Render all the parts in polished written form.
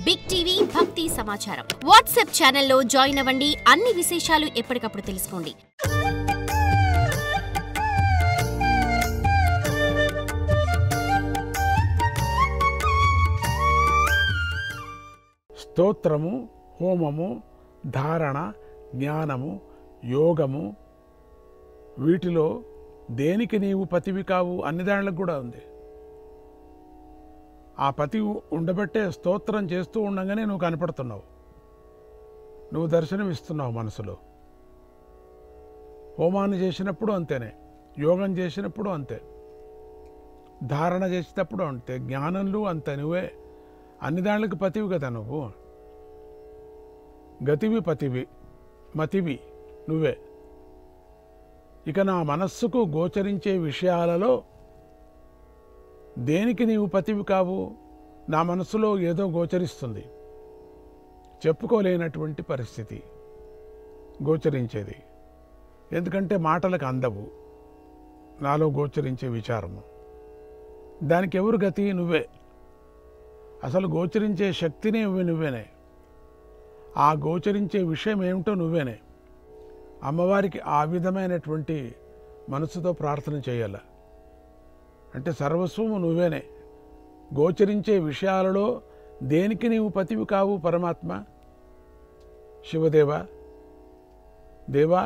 Big TV భక్తి సమాచారం WhatsApp ఛానల్లో జాయిన్ అవ్వండి. అన్ని విశేషాలు ఎప్పటికప్పుడు తెలుసుకోండి. స్తోత్రము, హోమము, ధారణ, జ్ఞానము, యోగము, వీటిలో దేనికి నీవు పతివి కావు? అన్ని దాంట్లకు కూడా ఉంది. ఆ పతి ఉండబట్టే స్తోత్రం చేస్తూ ఉండగానే నువ్వు కనపడుతున్నావు, నువ్వు దర్శనం ఇస్తున్నావు మనసులో. హోమాన్ని చేసినప్పుడు అంతేనే, యోగం చేసినప్పుడు అంతే, ధారణ చేసేటప్పుడు అంతే, జ్ఞానంలో అంతే. నువ్వే అన్ని దాంట్లకు పతివి కదా నువ్వు. గతివి పతివి, మతివి నువ్వే. ఇక నా మనస్సుకు గోచరించే విషయాలలో దేనికి నీవు పతివి కావు? నా మనసులో ఏదో గోచరిస్తుంది, చెప్పుకోలేనటువంటి పరిస్థితి గోచరించేది. ఎందుకంటే మాటలకు అందవు నాలో గోచరించే విచారము. దానికి ఎవరు గతి? నువ్వే. అసలు గోచరించే శక్తిని నువ్వేనే. ఆ గోచరించే విషయం ఏమిటో నువ్వేనే. అమ్మవారికి ఆ విధమైనటువంటి మనసుతో ప్రార్థన చేయాల. అంటే సర్వస్వము నువ్వేనే. గోచరించే విషయాలలో దేనికి నీవు పతివి కావు? పరమాత్మ శివదేవ, దేవా,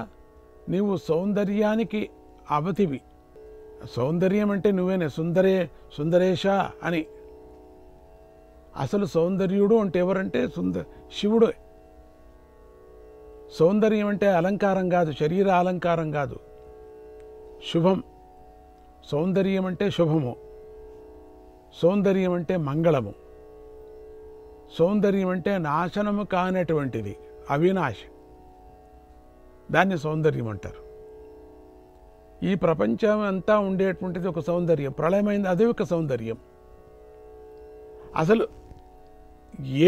నీవు సౌందర్యానికి అవతివి. సౌందర్యం అంటే నువ్వేనే. సుందరేశ అని. అసలు సౌందర్యుడు అంటే ఎవరంటే శివుడు. సౌందర్యం అంటే అలంకారం కాదు, శరీర అలంకారం కాదు, శుభం. సౌందర్యం అంటే శుభము, సౌందర్యం అంటే మంగళము, సౌందర్యం అంటే నాశనము కానటువంటిది, అవినాశి. దాన్ని సౌందర్యం అంటారు. ఈ ప్రపంచం అంతా ఉండేటువంటిది ఒక సౌందర్యం. ప్రళయమైంది, అదే ఒక సౌందర్యం. అసలు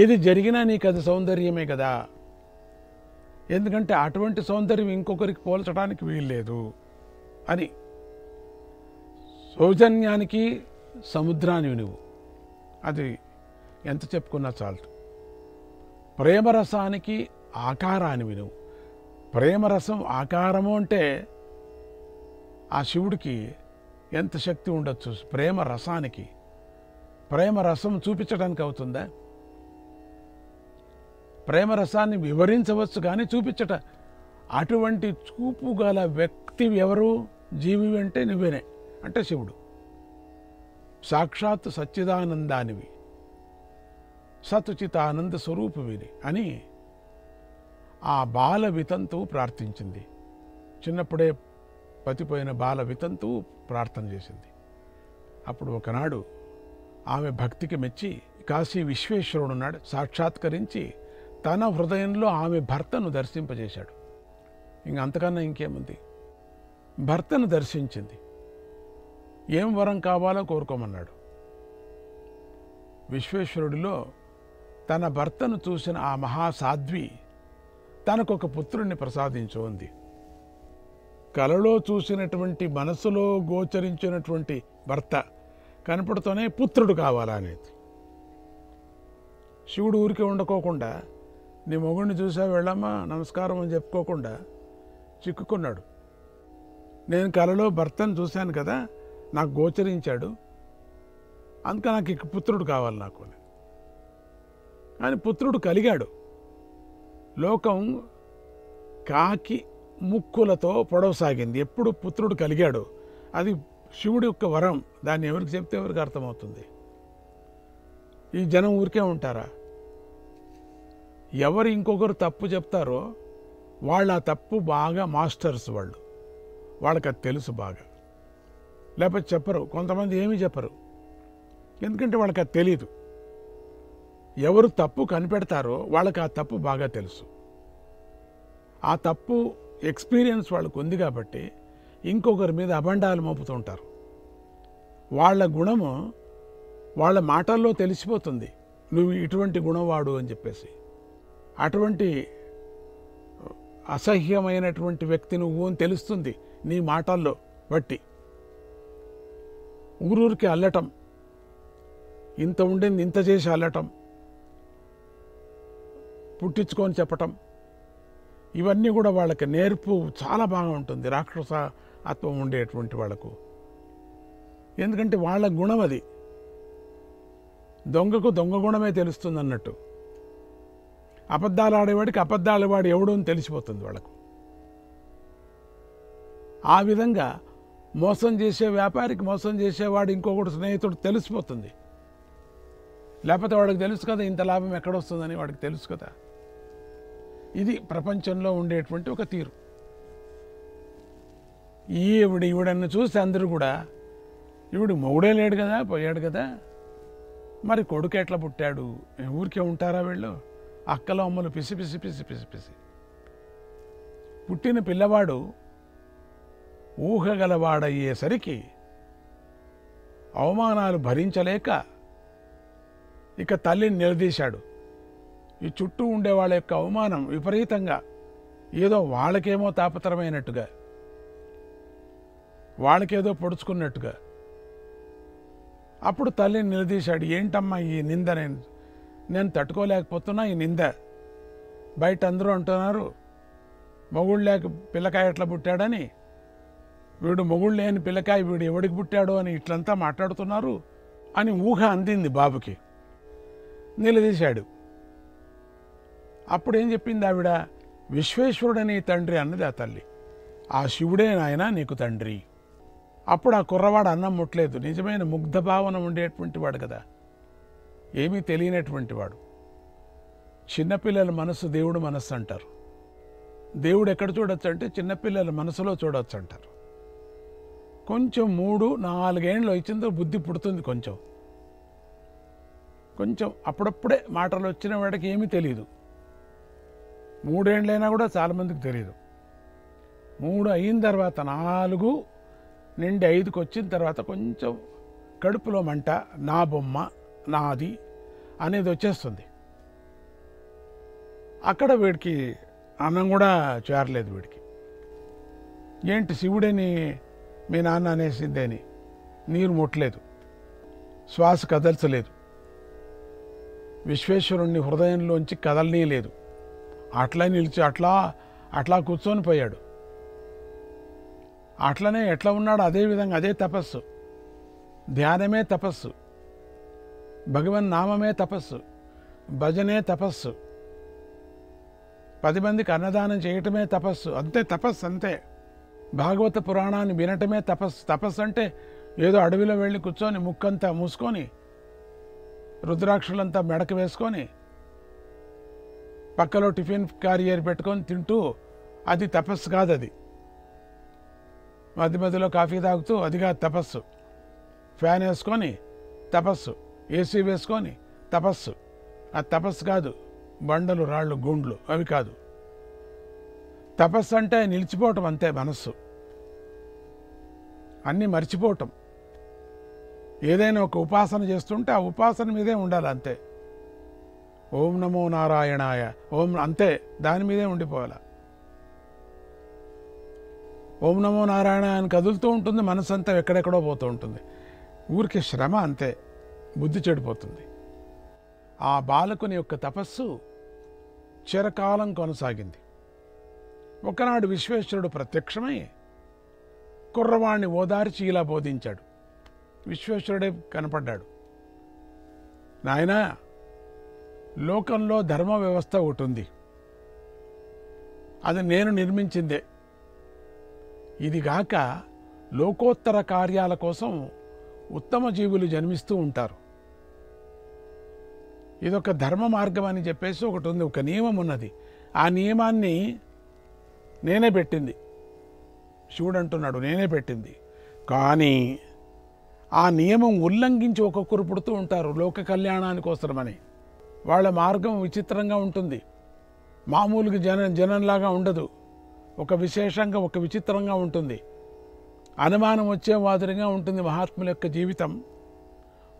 ఏది జరిగినా నీకు అది సౌందర్యమే కదా. ఎందుకంటే అటువంటి సౌందర్యం ఇంకొకరికి పోల్చడానికి వీల్లేదు అని. సౌజన్యానికి సముద్రానివి నువ్వు, అది ఎంత చెప్పుకున్నా చాలు. ప్రేమరసానికి ఆకారానివి నువ్వు. ప్రేమరసం ఆకారము అంటే ఆ శివుడికి ఎంత శక్తి ఉండొచ్చు. ప్రేమ రసానికి, ప్రేమ రసం చూపించడానికి అవుతుందా? ప్రేమరసాన్ని వివరించవచ్చు కానీ చూపించట. అటువంటి చూపు గల వ్యక్తి ఎవరు? జీవి అంటే నువ్వేనే, అంటే శివుడు. సాక్షాత్ సచ్చిదానందానివి, సతుచితానంద స్వరూపువిని అని ఆ బాల వితంతువు ప్రార్థించింది. చిన్నప్పుడే పతిపోయిన బాల వితంతువు ప్రార్థన చేసింది. అప్పుడు ఒకనాడు ఆమె భక్తికి మెచ్చి కాశీ విశ్వేశ్వరుడున్నాడు సాక్షాత్కరించి తన హృదయంలో ఆమె భర్తను దర్శింపజేశాడు. అంతకన్నా ఇంకేముంది? భర్తను దర్శించింది. ఏం వరం కావాలో కోరుకోమన్నాడు. విశ్వేశ్వరుడిలో తన భర్తను చూసిన ఆ మహాసాధ్వి తనకొక పుత్రుణ్ణి ప్రసాదించు ఉంది. కలలో చూసినటువంటి, మనసులో గోచరించినటువంటి భర్త కనపడుతూనే పుత్రుడు కావాలనేది. శివుడు ఊరికే ఉండకోకుండా, నీ మొగుడిని చూసా వెళ్ళమ్మా నమస్కారం అని చెప్పుకోకుండా చిక్కుకున్నాడు. నేను కలలో భర్తను చూశాను కదా, నాకు గోచరించాడు, అందుక నాకు ఇక పుత్రుడు కావాలి నాకు అని. కానీ పుత్రుడు కలిగాడు. లోకం కాకి ముక్కులతో పొడవసాగింది. ఎప్పుడు పుత్రుడు కలిగాడు, అది శివుడి యొక్క వరం. దాన్ని ఎవరికి చెప్తే ఎవరికి అర్థమవుతుంది? ఈ జనం ఊరికే ఉంటారా? ఎవరు ఇంకొకరు తప్పు చెప్తారో వాళ్ళ ఆ తప్పు బాగా మాస్టర్స్, వాళ్ళకి అది తెలుసు బాగా. లేకపోతే చెప్పరు. కొంతమంది ఏమీ చెప్పరు, ఎందుకంటే వాళ్ళకి అది తెలీదు. ఎవరు తప్పు కనిపెడతారో వాళ్ళకి ఆ తప్పు బాగా తెలుసు. ఆ తప్పు ఎక్స్పీరియన్స్ వాళ్ళకు ఉంది కాబట్టి ఇంకొకరి మీద అబండాలు మోపుతుంటారు. వాళ్ళ గుణము వాళ్ళ మాటల్లో తెలిసిపోతుంది, నువ్వు ఇటువంటి గుణవాడు అని చెప్పేసి. అటువంటి అసహ్యమైనటువంటి వ్యక్తి నువ్వు అని తెలుస్తుంది నీ మాటల్లో బట్టి. ఊరూరికి అల్లటం, ఇంత ఉండింది ఇంత చేసి అల్లటం, పుట్టించుకొని చెప్పటం, ఇవన్నీ కూడా వాళ్ళకి నేర్పు చాలా బాగా ఉంటుంది రాక్షస ఆత్వం ఉండేటువంటి వాళ్ళకు. ఎందుకంటే వాళ్ళ గుణం అది. దొంగకు దొంగ గుణమే తెలుస్తుంది అన్నట్టు. అబద్ధాలు ఆడేవాడికి అబద్ధాలు వాడు ఎవడు అని తెలిసిపోతుంది వాళ్ళకు. ఆ విధంగా మోసం చేసే వ్యాపారికి మోసం చేసేవాడు ఇంకొకటి స్నేహితుడు తెలిసిపోతుంది. లేకపోతే వాడికి తెలుసు కదా ఇంత లాభం ఎక్కడొస్తుందని, వాడికి తెలుసు కదా. ఇది ప్రపంచంలో ఉండేటువంటి ఒక తీరు. ఈవిడನ್ನು చూసి అందరూ కూడా ఈవిడు మొగుడే లేడు కదా, పోయాడు కదా, మరి కొడుకు ఎట్లా పుట్టాడు, ఊరికే ఉంటారా వీళ్ళు, అక్కలు అమ్మలు PC PC PC PC PC. పుట్టిన పిల్లవాడు ఊహగలవాడయ్యేసరికి అవమానాలు భరించలేక ఇక తల్లిని నిలదీశాడు. ఈ చుట్టూ ఉండే వాళ్ళ యొక్క అవమానం విపరీతంగా, ఏదో వాళ్ళకేమో తాపత్రమైనట్టుగా, వాళ్ళకేదో పొడుచుకున్నట్టుగా. అప్పుడు తల్లిని నిలదీశాడు. ఏంటమ్మా ఈ నింద, నేను తట్టుకోలేకపోతున్నా ఈ నింద. బయట అందరూ అంటున్నారు మొగుడు లేక పిల్లకాయ ఎట్లా పుట్టాడని, వీడు మొగుడు లేని పిల్లకాయ వీడు ఎవడికి పుట్టాడో అని ఇట్లంతా మాట్లాడుతున్నారు అని ఊహ అందింది బాబుకి. నిలదీశాడు. అప్పుడేం చెప్పింది ఆవిడ, విశ్వేశ్వరుడని తండ్రి అన్నది ఆ తల్లి. ఆ శివుడే నాయన నీకు తండ్రి. అప్పుడు ఆ కుర్రవాడు అన్నం ముట్టలేదు. నిజమైన ముగ్ధ భావన ఉండేటువంటి వాడు కదా, ఏమీ తెలియనటువంటి వాడు. చిన్నపిల్లల మనసు దేవుడు మనస్సు అంటారు. దేవుడు ఎక్కడ చూడొచ్చు అంటే చిన్నపిల్లల మనసులో చూడొచ్చు అంటారు. కొంచెం 3-4 ఏళ్ళు వచ్చిందో బుద్ధి పుడుతుంది. కొంచెం అప్పుడప్పుడే మాటలు వచ్చిన వాడికి ఏమీ తెలియదు. 3 ఏళ్ళైనా కూడా చాలామందికి తెలియదు. 3 అయిన తర్వాత 4 నుండి 5కి వచ్చిన తర్వాత కొంచెం కడుపులో మంట, నా బొమ్మ నాది అనేది వచ్చేస్తుంది. అక్కడ వీడికి అన్నం కూడా చేరలేదు. వీడికి ఏంటి శివుడని మీ నాన్న అనేసిందేని, నీరు ముట్టలేదు, శ్వాస కదల్చలేదు, విశ్వేశ్వరుణ్ణి హృదయంలోంచి కదలనీయలేదు. అట్లా నిలిచి అట్లా కూర్చొని పోయాడు. అట్లనే ఎట్లా ఉన్నాడు అదేవిధంగా, అదే తపస్సు. ధ్యానమే తపస్సు, భగవన్ నామమే తపస్సు, భజనే తపస్సు, 10 మందికి అన్నదానం చేయటమే తపస్సు. అంతే తపస్సు, అంతే. భాగవత పురాణాన్ని వినటమే తపస్సు. తపస్సు అంటే ఏదో అడవిలో వెళ్ళి కూర్చొని ముక్కంతా మూసుకొని రుద్రాక్షలంతా మెడకు వేసుకొని పక్కలో టిఫిన్ క్యారియర్ పెట్టుకొని తింటూ అది తపస్సు కాదు. అది మధ్య మధ్యలో కాఫీ తాగుతూ అదిగా తపస్సు. ఫ్యాన్ వేసుకొని తపస్సు, ఏసీ వేసుకొని తపస్సు. అది తపస్సు కాదు. బండలు రాళ్ళు గుండ్లు అవి కాదు. తపస్సు అంటే నిలిచిపోవటం, అంతే. మనస్సు అన్నీ మర్చిపోవటం. ఏదైనా ఒక ఉపాసన చేస్తుంటే ఆ ఉపాసన మీదే ఉండాలి, అంతే. ఓం నమో నారాయణాయ, ఓం, అంతే. దాని మీదే ఉండిపోవాలి. ఓం నమో నారాయణ అని కదులుతూ ఉంటుంది, మనసు అంతా ఎక్కడెక్కడో పోతూ ఉంటుంది. ఊరికి శ్రమ, అంతే. బుద్ధి చెడిపోతుంది. ఆ బాలకుని యొక్క తపస్సు చిరకాలం కొనసాగింది. ఒకనాడు విశ్వేశ్వరుడు ప్రత్యక్షమై కుర్రవాణ్ణి ఓదార్చి ఇలా బోధించాడు. విశ్వేశ్వరుడే కనపడ్డాడు. నాయనా, లోకంలో ధర్మ వ్యవస్థ ఒకటి ఉంది. అది నేను నిర్మించిందే. ఇదిగాక లోకోత్తర కార్యాల కోసం ఉత్తమ జీవులు జన్మిస్తూ ఉంటారు. ఇదొక ధర్మ మార్గం అని చెప్పేసి ఒకటి ఉంది, ఒక నియమం ఉన్నది. ఆ నియమాన్ని నేనే పెట్టింది. శివుడు అంటున్నాడు, నేనే పెట్టింది. కానీ ఆ నియమం ఉల్లంఘించి ఒక్కొక్కరు పుడుతూ ఉంటారు లోక కళ్యాణానికోసమని. వాళ్ళ మార్గం విచిత్రంగా ఉంటుంది. మామూలుగా జనంలాగా ఉండదు. ఒక విశేషంగా, ఒక విచిత్రంగా ఉంటుంది. అనుమానం వచ్చే మాదిరిగా ఉంటుంది మహాత్ముల యొక్క జీవితం.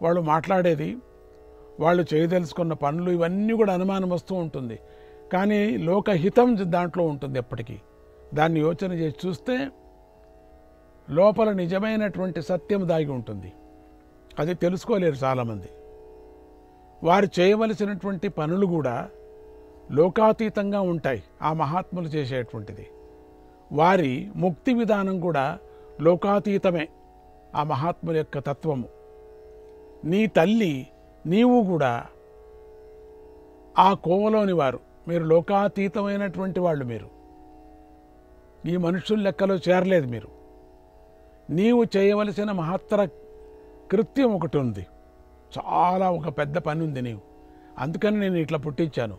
వాళ్ళు మాట్లాడేది, వాళ్ళు చేయదలుచుకున్న పనులు, ఇవన్నీ కూడా అనుమానం వస్తూ ఉంటుంది. కానీ లోకహితం దాంట్లో ఉంటుంది ఎప్పటికీ. దాన్ని యోచన చేసి చూస్తే లోపల నిజమైనటువంటి సత్యం దాగి ఉంటుంది. అది తెలుసుకోలేరు చాలామంది. వారు చేయవలసినటువంటి పనులు కూడా లోకాతీతంగా ఉంటాయి ఆ మహాత్ములు చేసేటువంటిది. వారి ముక్తి విధానం కూడా లోకాతీతమే, ఆ మహాత్ముల యొక్క తత్వము. నీ తల్లి నీవు కూడా ఆ కోవలోని వారు, మీరు లోకాతీతమైనటువంటి వాళ్ళు. మీరు ఈ మనుషుల లెక్కలో చేరలేదు. మీరు నీవు చేయవలసిన మహత్తర కృత్యం ఒకటి ఉంది, చాలా ఒక పెద్ద పని ఉంది నీవు. అందుకని నేను ఇట్లా పుట్టించాను.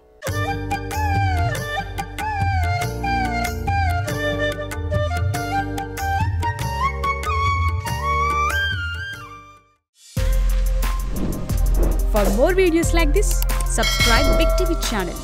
For more videos like this, subscribe Big TV channel.